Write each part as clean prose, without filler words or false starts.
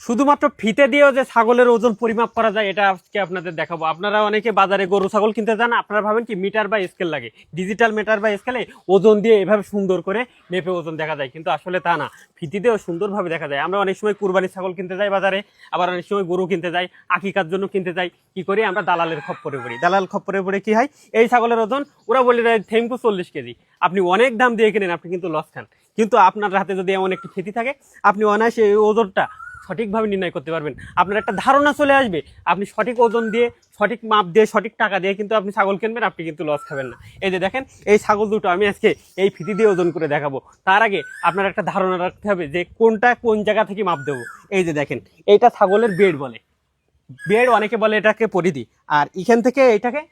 শুধুমাত্র ফিতে দিয়েও যে ছাগলের ওজন পরিমাপ করা যায় এটা আজকে আপনাদের দেখাবো। আপনারা অনেকে বাজারে গরু ছাগল কিনতে যান, আপনারা ভাবেন কি মিটার বা স্কেল লাগে, ডিজিটাল মিটার বা স্কেলে ওজন দিয়ে এভাবে সুন্দর করে মেপে ওজন দেখা যায়, কিন্তু আসলে তা না, ফিতে দিয়েও সুন্দরভাবে দেখা যায়। আমরা অনেক সময় কুরবানির ছাগল কিনতে যাই বাজারে, আবার অনেক সময় গরু কিনতে যাই, আকিকার জন্য কিনতে যাই, কি করি আমরা দালালের খপ্পরে পড়ি। দালাল খপ্পরে পড়ে কি হয়, এই ছাগলের ওজন ওরা বলে দেয় থেমকু 40 কেজি, আপনি অনেক দাম দিয়ে কিনেন, আপনি কিন্তু লস খান। কিন্তু আপনার হাতে যদি এমন একটি ফিতি থাকে, আপনি অনায়াসে এই ওজনটা সঠিকভাবে নির্ণয় করতে পারবেন। আপনার একটা ধারণা চলে আসবে, আপনি সঠিক ওজন দিয়ে, সঠিক মাপ দিয়ে, সঠিক টাকা দিয়ে কিন্তু আপনি ছাগল কিনবেন, আপনি কিন্তু লস খাবেন না। এই যে দেখেন, এই ছাগল দুটো আমি আজকে এই ফিতি দিয়ে ওজন করে দেখাবো। তার আগে আপনার একটা ধারণা রাখতে হবে যে কোনটা কোন জায়গা থেকে মাপ দেবো। এই যে দেখেন, এইটা ছাগলের বেড বলে, বেড অনেকে বলে এটাকে পরিধি, আর এখান থেকে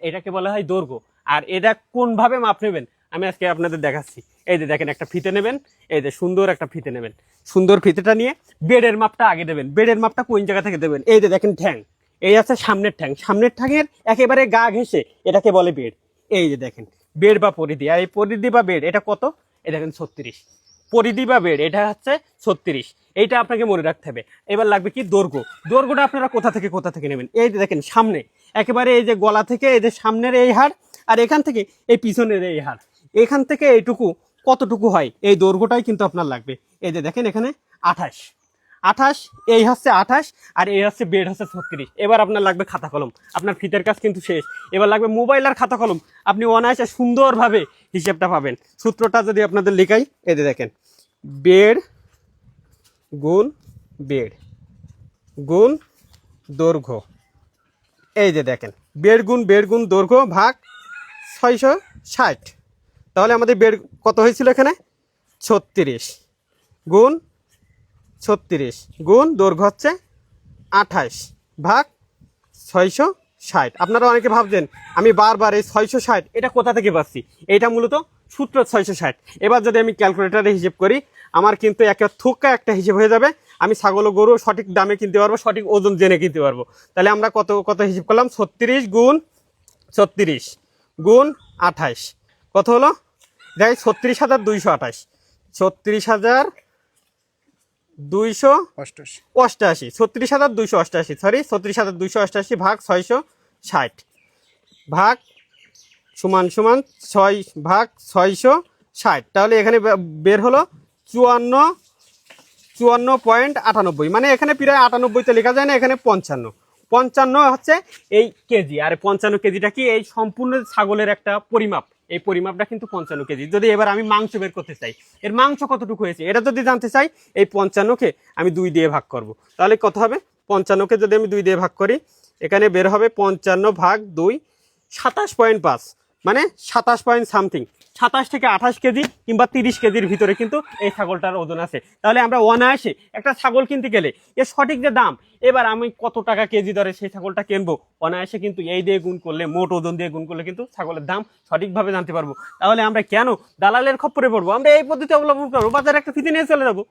এটাকে বলা হয় দৈর্ঘ্য। আর এটা কোনভাবে মাপ নেবেন আমি আজকে আপনাদের দেখাচ্ছি। এই যে দেখেন, একটা ফিতে নেবেন, এই যে সুন্দর একটা ফিতে নেবেন, সুন্দর ফিতেটা নিয়ে বেডের মাপটা আগে দেবেন। বেডের মাপটা কোন জায়গা থেকে দেবেন, এই যে দেখেন ঠ্যাং, এই আছে সামনের ঠ্যাং, সামনের ঠ্যাঙের একেবারে গা ঘেঁষে এটাকে বলে বেড। এই যে দেখেন বেড বা পরিধি, আর এই পরিধি বা বেড এটা কত, এই দেখেন 36, পরিধি বা বেড এটা হচ্ছে 36। এইটা আপনাকে মনে রাখতে হবে। এবার লাগবে কি দৈর্ঘ্য। দৈর্ঘ্যটা আপনারা কোথা থেকে নেবেন, এই যে দেখেন সামনে একেবারে এই যে গলা থেকে এই যে সামনের এই হাড়, আর এখান থেকে এই পিছনের এই হাড়, এখান থেকে এইটুকু কতটুকু হয়, এই দৈর্ঘ্যটাই কিন্তু আপনার লাগবে। এই যে দেখেন এখানে 28, এই হচ্ছে 28, আর এই হচ্ছে বেড হচ্ছে 36। এবার আপনার লাগবে খাতা কলম, আপনার ফিতের কাজ কিন্তু শেষ। এবার লাগবে মোবাইল আর খাতা কলম, আপনি অনায়াসে সুন্দরভাবে হিসেবটা পাবেন। সূত্রটা যদি আপনাদের লেখাই, এই যে দেখেন বেড গুণ বেড গুণ দৈর্ঘ্য, এই যে দেখেন বেড গুণ দৈর্ঘ্য ভাগ 660। তাহলে আমাদের বেড কত হয়েছিল এখানে, 36 গুণ 36 গুণ দৈর্ঘ্য হচ্ছে 28 ভাগ 660। আপনারা অনেকে ভাবছেন আমি বারবার এই 660 এটা কোথা থেকে পাচ্ছি, এটা মূলত সূত্র 660। এবার যদি আমি ক্যালকুলেটারে হিসেব করি, আমার কিন্তু থোকা একটা হিসেব হয়ে যাবে। আমি ছাগল ও গরু সঠিক দামে কিনতে পারবো, সঠিক ওজন জেনে কিনতে পারবো। তাহলে আমরা কত হিসেব করলাম, 36 গুণ 28 কত হলো, দেখ 36,228, 36,288 ভাগ 660 ভাগ সমান 6 ভাগ 660। তাহলে এখানে বের হলো 54.98, মানে এখানে প্রায় 98তে লেখা যায় না, এখানে 55 হচ্ছে এই কেজি। আর 55 কেজিটা কি, এই সম্পূর্ণ ছাগলের একটা পরিমাপ, এই পরিমাপটা কিন্তু 55 কেজি। যদি এবার আমি মাংস বের করতে চাই, এর মাংস কতটুকু হয়েছে এটা যদি জানতে চাই, এই 55কে আমি 2 দিয়ে ভাগ করব। তাহলে কত হবে, 55কে যদি আমি 2 দিয়ে ভাগ করি, এখানে বের হবে 55 ভাগ 2 27.5, মানে 27 পয়েন্ট সামথিং। 27 থেকে 28 কেজি কিংবা 30 কেজির ভিতরে কিন্তু এই ছাগলটার ওজন আছে। তাহলে আমরা অনায়াসে একটা ছাগল কিনতে গেলে এর সঠিক যে দাম, এবার আমি কত টাকা কেজি দরে সেই ছাগলটা কিনবো, অনায়াসে কিন্তু এই দিয়ে গুণ করলে, মোট ওজন দিয়ে গুণ করলে কিন্তু ছাগলের দাম সঠিকভাবে জানতে পারবো। তাহলে আমরা কেন দালালের খপ্পরে পড়বো, আমরা এই পদ্ধতি অবলম্বন করবো, বাজারে একটা ফিতে নিয়ে চলে যাবো।